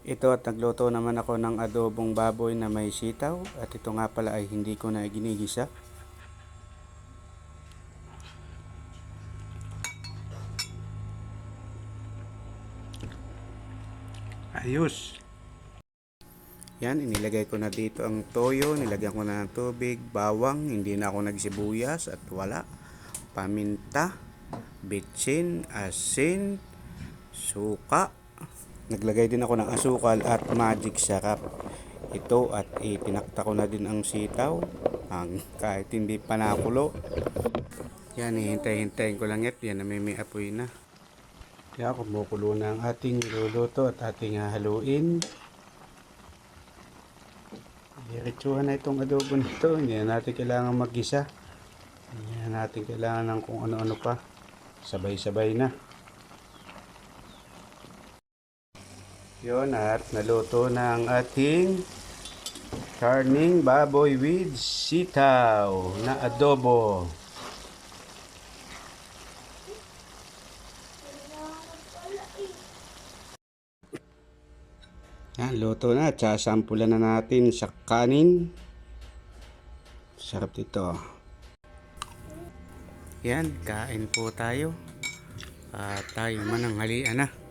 Ito at nagluto naman ako ng adobong baboy na may sitaw at ito nga pala ay hindi ko na ginigisa. Ayos! Yan, inilagay ko na dito ang toyo, nilagyan ko na ng tubig, bawang, hindi na ako nagsibuyas at wala, paminta, bitsin, asin, suka. Naglagay din ako ng asukal at magic sarap. Ito at itinakta ko na din ang sitaw kahit hindi pa nakulo. Yan, hihintay-hintayin ko lang yan na may apoy na. Yan, kumukulo na ang ating niluluto at ating hahaluin. Diretsuhan na itong adobo nito. Hindi na natin kailangan mag-gisa. Hindi na natin kailangan ng kung ano-ano pa. Sabay-sabay na. Yun, at naluto na ang ating karning baboy with sitaw na adobo. Yan, luto na. At sasampulan na natin sa kanin. Sarap dito. Yan, kain po tayo. At tayo mananghalian na.